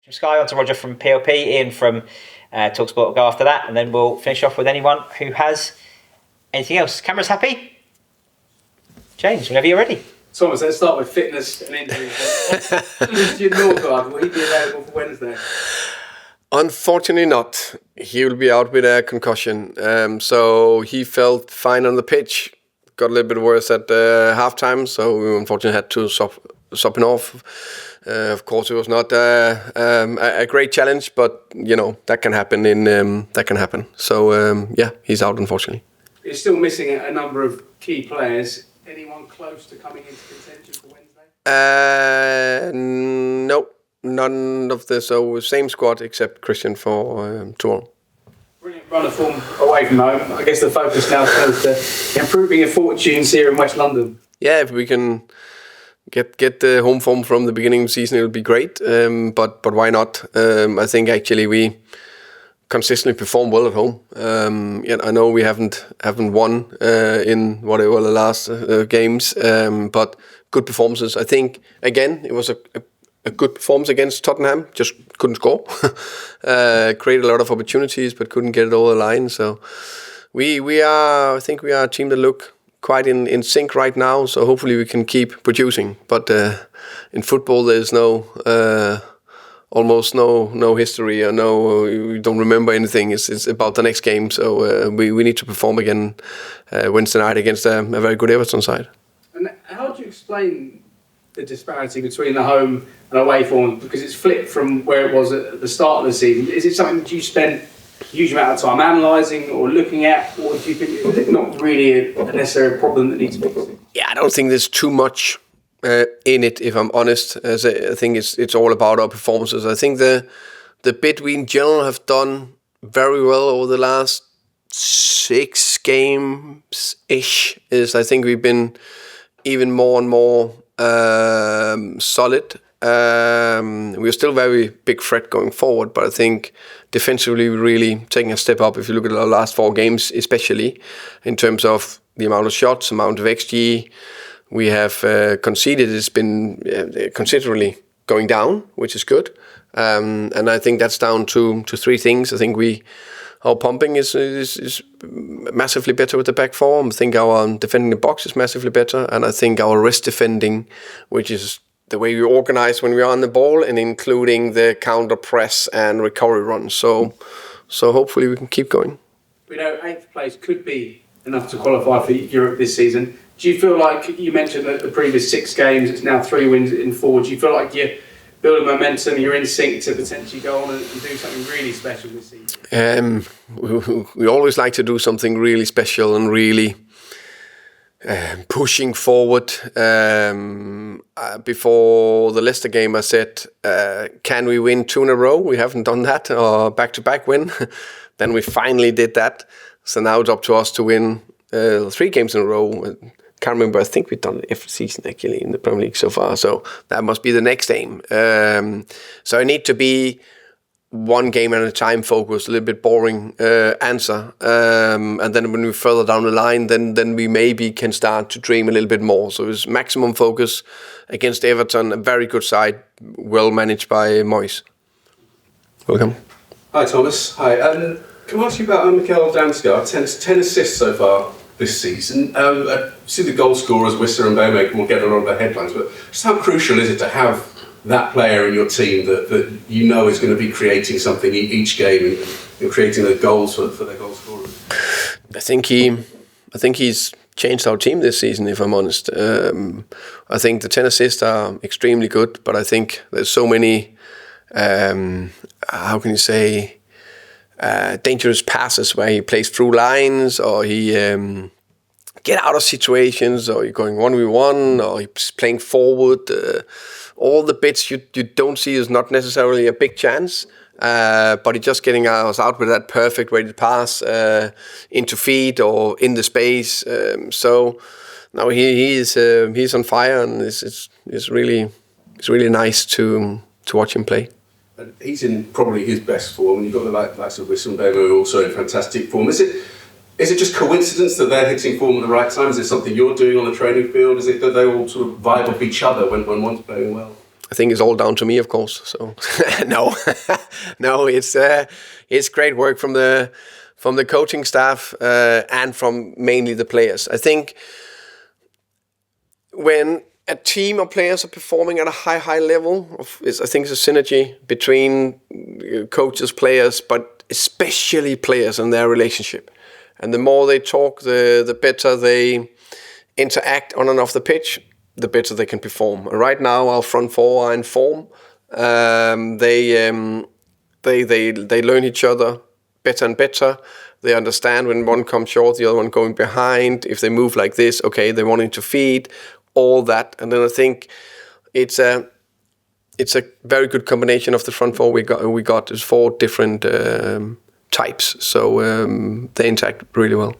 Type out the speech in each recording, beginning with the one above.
From Sky on to Roger from PLP, Ian from TalkSport will go after that, and then we'll finish off with anyone who has anything else. Cameras happy? James, whenever you're ready. Thomas, let's start with fitness and injuries. Norgaard, will he be available for Wednesday? Unfortunately not. He will be out with a concussion. So he felt fine on the pitch. Got a little bit worse at halftime, so we unfortunately had to stop him off. Of course, it was not a great challenge, but you know that can happen. That can happen. So yeah, he's out unfortunately. You're still missing a number of key players. Anyone close to coming into contention for Wednesday? No, none of the same squad except Christian for tomorrow. Brilliant run of form away from home. I guess the focus now turns to improving your fortunes here in West London. Yeah, if we can get the home form from the beginning of the season, it would be great. But why not? I think actually we consistently perform well at home. Yet I know we haven't won in whatever the last games, but good performances. I think again it was a good performance against Tottenham. Just couldn't score. Created a lot of opportunities, but couldn't get it over the line. So I think we are a team that look quite in sync right now, so hopefully we can keep producing. But in football, there's almost no history or you don't remember anything. It's about the next game. So we need to perform again Wednesday night against a very good Everton side. And how do you explain the disparity between the home and away form? Because it's flipped from where it was at the start of the season. Is it something that you spent a huge amount of time analysing or looking at, or do you think it's not really a necessary problem that needs to be fixed? Yeah, I don't think there's too much in it, if I'm honest. As I think it's all about our performances. I think the bit we in general have done very well over the last 6 games-ish is I think we've been even more and more solid. We're still very big threat going forward, but I think defensively we're really taking a step up. If you look at our last 4 games, especially in terms of the amount of shots, amount of XG we have conceded, it's been considerably going down, which is good. And I think that's down to 3 things. I think our pumping is massively better with the back four. I think our defending the box is massively better, and I think our rest defending, which is the way we organize when we are on the ball, and including the counter press and recovery runs. So hopefully we can keep going. We know 8th place could be enough to qualify for Europe this season. Do you feel like, you mentioned that the previous 6 games, it's now 3 wins in 4. Do you feel like you're building momentum, you're in sync to potentially go on and do something really special this season? We always like to do something really special and really pushing forward. Before the Leicester game, I said, can we win 2 in a row? We haven't done that, or back-to-back win. Then we finally did that. So now it's up to us to win 3 games in a row. Can't remember, I think we've done it every season actually in the Premier League so far. So that must be the next aim. So I need to be 1 game at a time focused, a little bit boring answer. And then when we're further down the line, then we maybe can start to dream a little bit more. So it's maximum focus against Everton, a very good side, well managed by Moyes. Welcome. Hi Thomas. Hi. Can I ask you about Mikael Damsgaard? 10 assists so far this season. I see the goal scorers, Wissa and Mbeumo, will get a lot of the headlines, but just how crucial is it to have that player in your team that you know is going to be creating something each game and creating the goals for their goal scorers? I think he's changed our team this season, if I'm honest. I think the 10 assists are extremely good, but I think there's so many, dangerous passes where he plays through lines, or he get out of situations, or you're going 1v1, or he's playing forward. All the bits you don't see is not necessarily a big chance, but he's just getting us out with that perfect weighted pass into feet or in the space. So now he's on fire, and it's really nice to watch him play. And he's in probably his best form, and you've got the likes of Wissa and Mbeumo also in fantastic form. Is it just coincidence that they're hitting form at the right time? Is it something you're doing on the training field? Is it that they all sort of vibe off each other when one's playing well? I think it's all down to me, of course. So no, no, it's great work from the coaching staff and from mainly the players. I think when a team of players are performing at a high level, I think it's a synergy between coaches, players, but especially players and their relationship. And the more they talk, the better they interact on and off the pitch, the better they can perform. And right now, our front four are in form. They learn each other better and better. They understand when one comes short, the other one going behind. If they move like this, okay, they wanting to feed, all that. And then I think it's a very good combination of the front four we got. Is 4 different types, so they interact really well.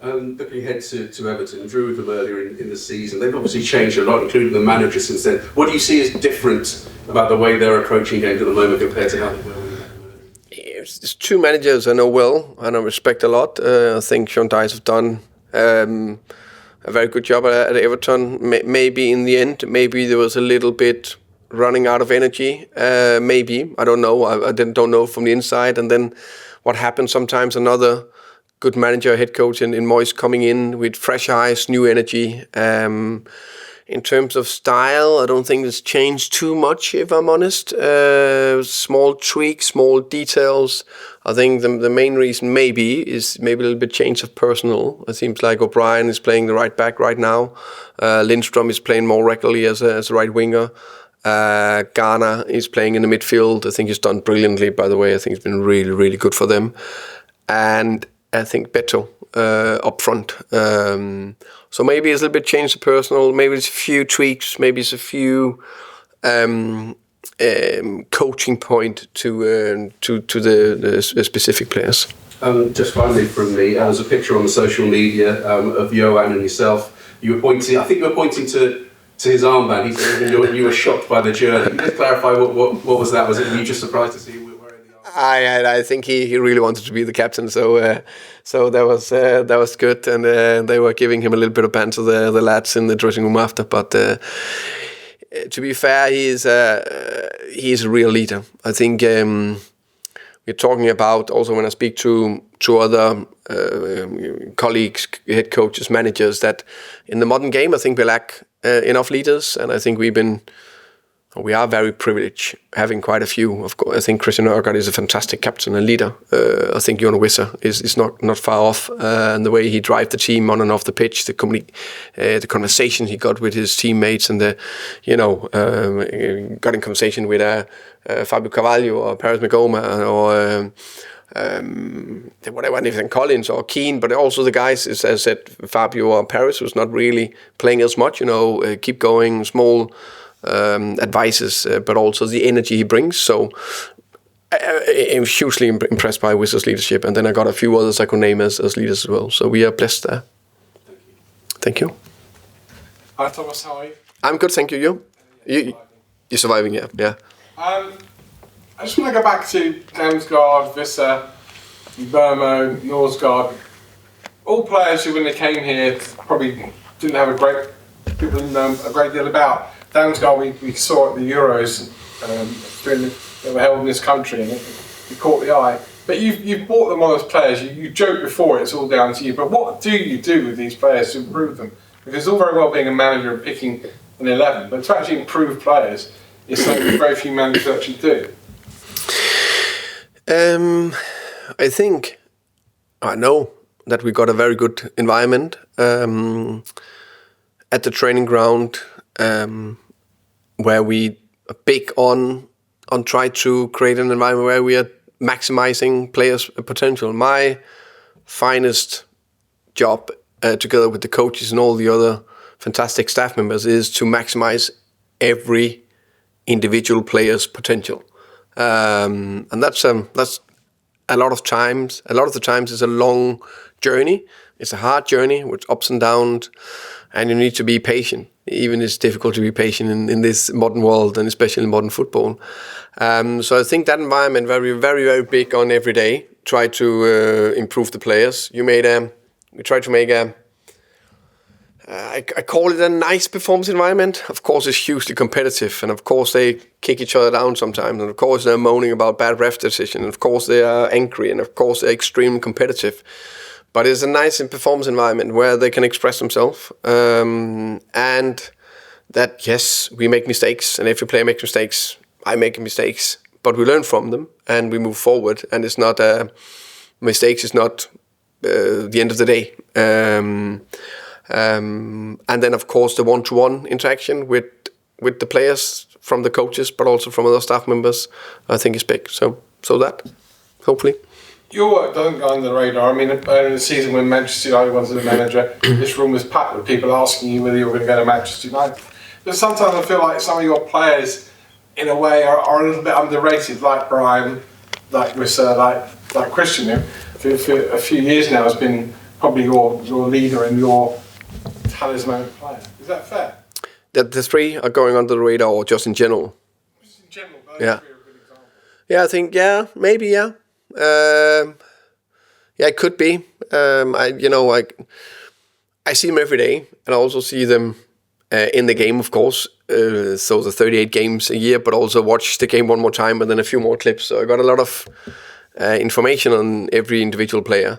Looking ahead to Everton, drew with them earlier in the season. They've obviously changed a lot, including the manager since then. What do you see as different about the way they're approaching games at the moment compared to how they were? There's 2 managers I know well and I respect a lot. I think Sean Dyche have done a very good job at Everton. Maybe in the end, maybe there was a little bit running out of energy. Maybe, I don't know. I don't know from the inside. And then what happens sometimes, another good manager, head coach in Moyes coming in with fresh eyes, new energy. In terms of style, I don't think it's changed too much, if I'm honest. Small tweaks, small details. I think the main reason is maybe a little bit change of personnel. It seems like O'Brien is playing the right back right now. Lindstrom is playing more regularly as a right winger. Ghana is playing in the midfield. I think he's done brilliantly, by the way. I think it's been really, really good for them. And I think Beto up front. So maybe it's a little bit change the personnel. Maybe it's a few tweaks. Maybe it's a few coaching point to the specific players. Just finally from me, there's a picture on the social media of Johan and yourself. I think you were pointing to his armband. He said you were shocked by the journey. Can you just clarify what was that? Were you just surprised to see him wearing the armband? I think he really wanted to be the captain, so that was good, and they were giving him a little bit of banter, the lads in the dressing room after. But to be fair, he is a real leader. I think we're talking about also when I speak to other colleagues, head coaches, managers, that in the modern game I think we lack enough leaders, and I think we are very privileged having quite a few. Of course, I think Christian Norgaard is a fantastic captain and leader. I think Mbeumo Wissa is not far off, and the way he drives the team on and off the pitch, the conversation he got with his teammates, and got in conversation with Fabio Carvalho or Paris Mbeumo or whatever, anything, Collins or Keane, but also the guys, as I said, Fabio or Paris was not really playing as much. Keep going, small. Advices, but also the energy he brings. So I'm hugely impressed by Wissa's leadership, and then I got a few others I could name as leaders as well. So we are blessed there. Thank you. Hi Thomas, how are you? I'm good, thank you. You're surviving, yeah. I just want to go back to Damsgaard, Wissa, Mbeumo, Norgaard. All players who, when they came here, probably didn't know a great deal about. Damsgaard, we saw at the Euros they were held in this country, and it caught the eye. But you've bought them on as players. You joked before it's all down to you. But what do you do with these players to improve them? Because it's all very well being a manager and picking an 11, but to actually improve players is something that very few managers actually do. I know that we got a very good environment at the training ground. Where we are big on try to create an environment where we are maximizing players' potential. My finest job, together with the coaches and all the other fantastic staff members, is to maximize every individual player's potential, and that's a lot of times. A lot of the times, it's a long journey. It's a hard journey with ups and downs, and you need to be patient. Even it's difficult to be patient in this modern world, and especially in modern football. So I think that environment very, very, very big on every day. Try to improve the players. We try to make I call it a nice performance environment. Of course, it's hugely competitive, and of course they kick each other down sometimes, and of course they're moaning about bad ref decisions, and of course they are angry, and of course they're extremely competitive. But it's a nice performance environment where they can express themselves, and that, yes, we make mistakes, and every player makes mistakes. I make mistakes, but we learn from them, and we move forward, and it's not mistakes is not the end of the day. And then, of course, the one-to-one interaction with the players from the coaches, but also from other staff members, I think is big. So that, hopefully. Your work doesn't go under the radar. I mean, earlier in the season when Manchester United wanted a manager, this room was packed with people asking you whether you were going to go to Manchester United. But sometimes I feel like some of your players, in a way, are a little bit underrated, like Brian, like Wissa, like Christian, who for a few years now has been probably your leader and your talismanic player. Is that fair? That the three are going under the radar, or just in general? Just in general, those Yeah. three are a good example. Yeah, I think, maybe, yeah. Yeah, it could be. I see them every day, and I also see them in the game, of course. So the 38 games a year, but also watch the game one more time and then a few more clips. So I got a lot of information on every individual player.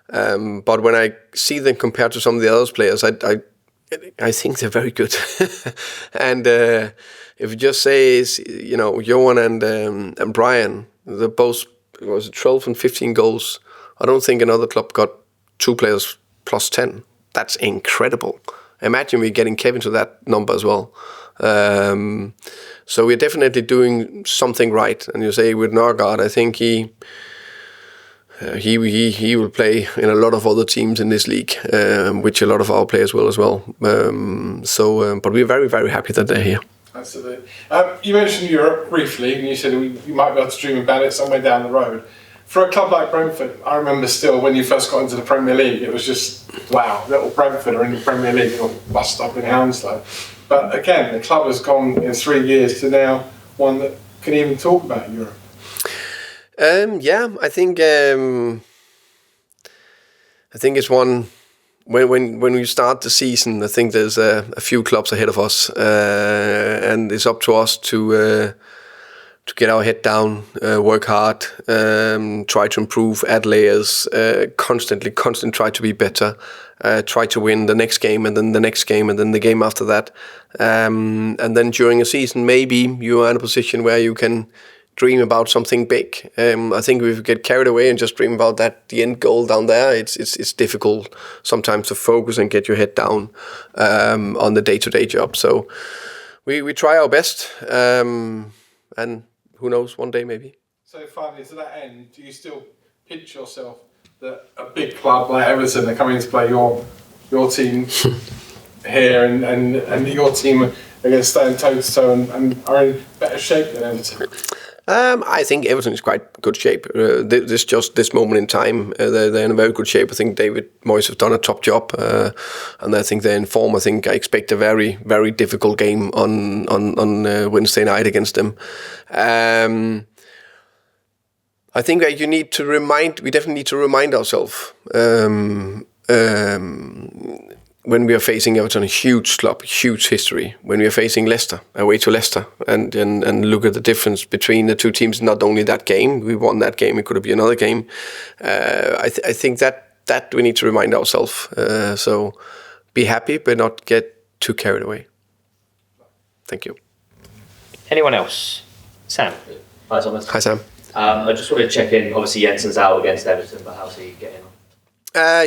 But when I see them compared to some of the other players, I think they're very good. And if you just say, Johan and Brian, they're both, it was 12 and 15 goals. I don't think another club got 2 players plus 10. That's incredible. Imagine we're getting Kevin to that number as well. So we're definitely doing something right. And you say with Norgaard, I think he will play in a lot of other teams in this league, which a lot of our players will as well. But we're very, very happy that they're here. Absolutely. You mentioned Europe briefly, and you said you might be able to dream about it somewhere down the road. For a club like Brentford, I remember still when you first got into the Premier League, it was just, wow, little Brentford are in the Premier League, you're bust up in Hounslow. But again, the club has gone in 3 years to now one that can even talk about Europe. I think it's one when we start the season. I think there's a few clubs ahead of us, and it's up to us to get our head down, work hard, try to improve, add layers, constantly try to be better, try to win the next game and then the next game and then the game after that, and then during a season maybe you are in a position where you can dream about something big. I think if we get carried away and just dream about the end goal down there, it's difficult sometimes to focus and get your head down on the day-to-day job. So we try our best, and who knows, one day maybe. So finally, to that end, do you still pitch yourself that a big club like Everton are coming to play your team here, and your team are going to stand toe-to-toe and are in better shape than Everton? I think Everton is quite good shape. This moment in time, they're in a very good shape. I think David Moyes have done a top job, and I think they're in form. I think I expect a very, very difficult game on Wednesday night against them. I think we definitely need to remind ourselves when we are facing Everton, a huge club, huge history. When we are facing Leicester, away to Leicester, and look at the difference between the two teams. Not only that game, we won that game. It could be another game. I think that we need to remind ourselves. So be happy, but not get too carried away. Thank you. Anyone else? Sam. Hi, Thomas. Hi, Sam. I just wanted to check in. Obviously, Jensen's out against Everton, but how's he getting on?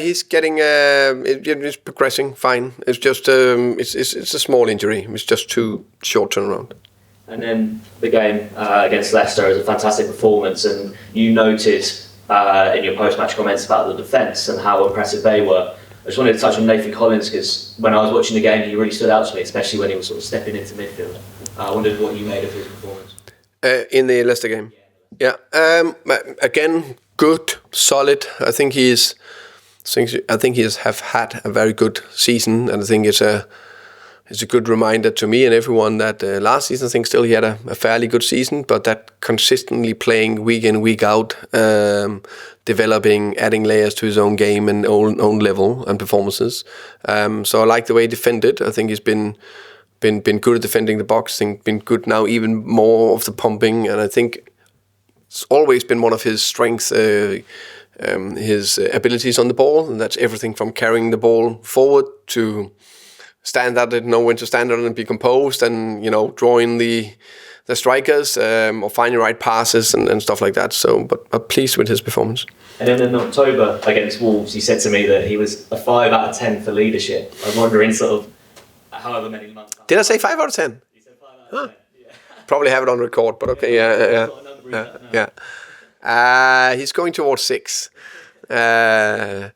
He's getting. It's progressing fine. It's just it's a small injury. It's just too short turnaround. And then the game against Leicester is a fantastic performance, and you noted in your post-match comments about the defence and how impressive they were. I just wanted to touch on Nathan Collins because when I was watching the game, he really stood out to me, especially when he was sort of stepping into midfield. I wondered what you made of his performance. In the Leicester game. Yeah. Again, good, solid. I think he has have had a very good season, and I think it's it's a good reminder to me and everyone that last season I think still he had a fairly good season, but that consistently playing week in, week out, developing, adding layers to his own game and own level and performances. So I like the way he defended. I think he's been good at defending the box. I think been good now, even more of the pumping, and I think it's always been one of his strengths. His abilities on the ball, and that's everything from carrying the ball forward to stand at it, know when to stand at it and be composed, and drawing the strikers or finding right passes and stuff like that. So, but I'm pleased with his performance. And then in October against Wolves, he said to me that he was a 5 out of 10 for leadership. I'm wondering sort of however many months. Did I say 5 out of 10? He said 5 out of 10. Yeah. Probably have it on record, but okay, yeah. He's going towards 6. I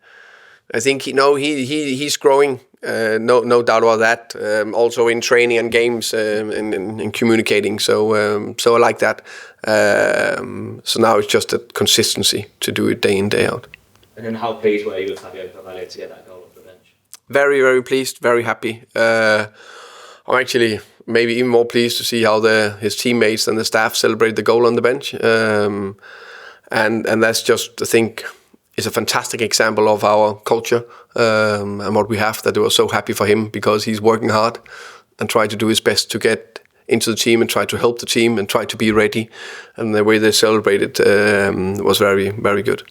think he's growing. No doubt about that. Also in training and games and in communicating. So I like that. So now it's just a consistency to do it day in, day out. And then how pleased were you with Fabio Carvalho to get that goal off the bench? Very, very pleased. Very happy. I'm actually maybe even more pleased to see how his teammates and the staff celebrate the goal on the bench. And that's just, I think, is a fantastic example of our culture and what we have, that they were so happy for him because he's working hard and trying to do his best to get into the team and try to help the team and try to be ready. And the way they celebrated was very, very good.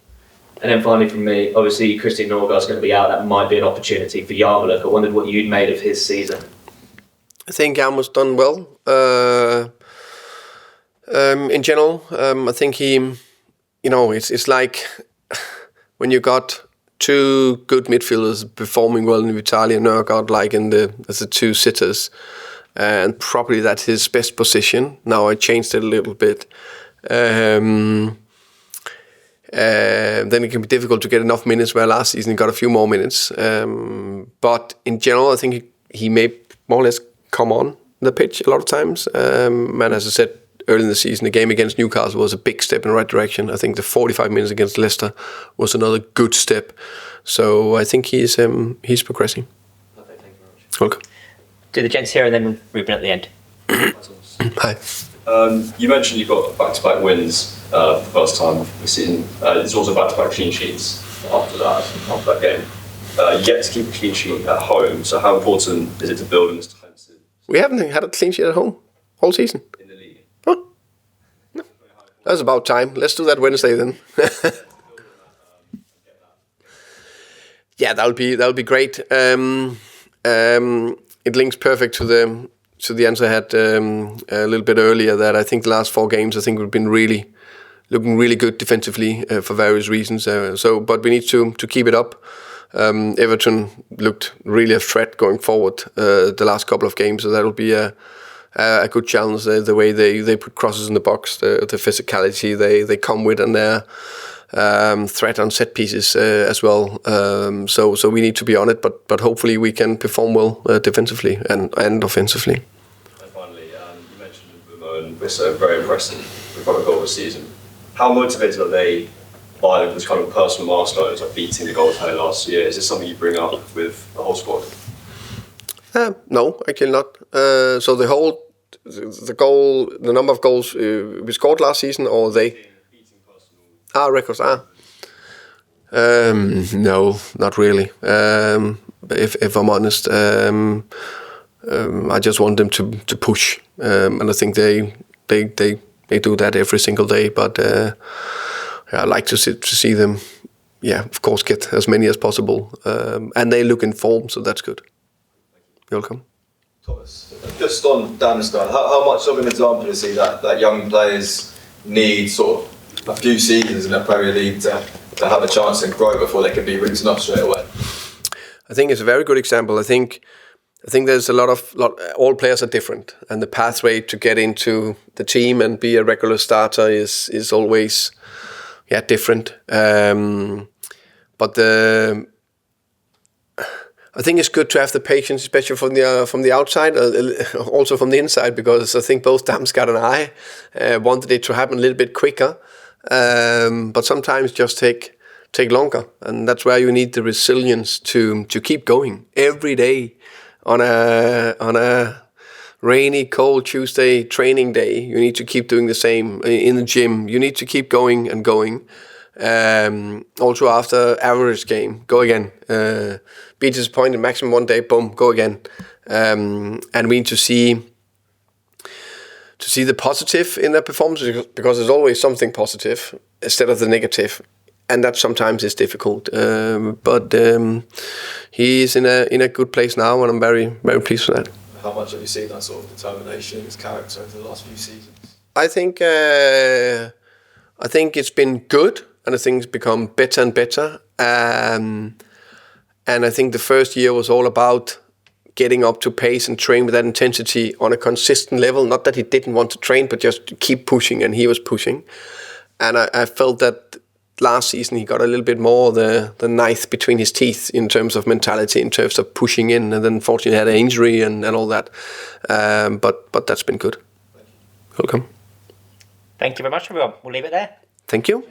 And then finally from me, obviously Christian Norgaard's going to be out. That might be an opportunity for Yarmoliuk. I wondered what you'd made of his season. I think Yarmoliuk's done well. In general, I think he, it's like when you got 2 good midfielders performing well in Vitaly and Norgaard, like as the 2 sitters, and probably that's his best position. Now I changed it a little bit. Then it can be difficult to get enough minutes, where last season he got a few more minutes. But in general, I think he may more or less come on the pitch a lot of times. And as I said early in the season, the game against Newcastle was a big step in the right direction. I think the 45 minutes against Leicester was another good step. So I think he's progressing. Perfect, thank you very much. Welcome. Do the gents here and then Ruben at the end. Hi. You mentioned you got back-to-back wins for the first time this season. There's also back-to-back clean sheets after that game. You get to keep a clean sheet at home, so how important is it to build on this defensive? We haven't had a clean sheet at home all season. In the league? Huh? No. That's about time. Let's do that Wednesday then. Yeah, that'll be great. It links perfect to the answer I had a little bit earlier, that I think the last 4 games we've been looking really good defensively for various reasons. But we need to keep it up. Everton looked really a threat going forward the last couple of games, so that'll be a good challenge. The way they put crosses in the box, the physicality they come with, and their threat on set pieces as well. So we need to be on it, but hopefully we can perform well defensively and offensively. And finally, you mentioned Mbeumo and Wissa, very impressive. We've got a goal this season. How motivated are they by this kind of personal milestones, like beating the goal tally last year? Is this something you bring up with the whole squad? No, actually not. So the number of goals we scored last season, or they? Records. No, not really. If I'm honest, I just want them to push, and I think they do that every single day. But I like to see them, of course, get as many as possible, and they look in form, so that's good. You're welcome. Thomas, just on Damsgaard, how much of an example is he that young players need sort of a few seasons in the Premier League to have a chance and grow before they can be written off straight away? I think it's a very good example. I think there's all players are different, and the pathway to get into the team and be a regular starter is always different. But I think it's good to have the patience, especially from the outside, also from the inside, because I think both Damsgaard and I wanted it to happen a little bit quicker. But sometimes just take longer, and that's where you need the resilience to keep going every day. on a rainy, cold Tuesday training day. You need to keep doing the same in the gym. You need to keep going and going. Also after average game, go again. Be disappointed maximum one day, boom, go again. And we need to see the positive in their performance, because there's always something positive instead of the negative, and that sometimes is difficult. But he is in a good place now, and I'm very, very pleased with that. How much have you seen that sort of determination in his character over the last few seasons? I think it's been good, and I think it's become better and better. And I think the first year was all about getting up to pace and train with that intensity on a consistent level. Not that he didn't want to train, but just to keep pushing, and he was pushing. And I felt that last season he got a little bit more the knife between his teeth in terms of mentality, in terms of pushing in, and then unfortunately had an injury and all that. But that's been good. Welcome. Thank you very much, everyone. We'll leave it there. Thank you.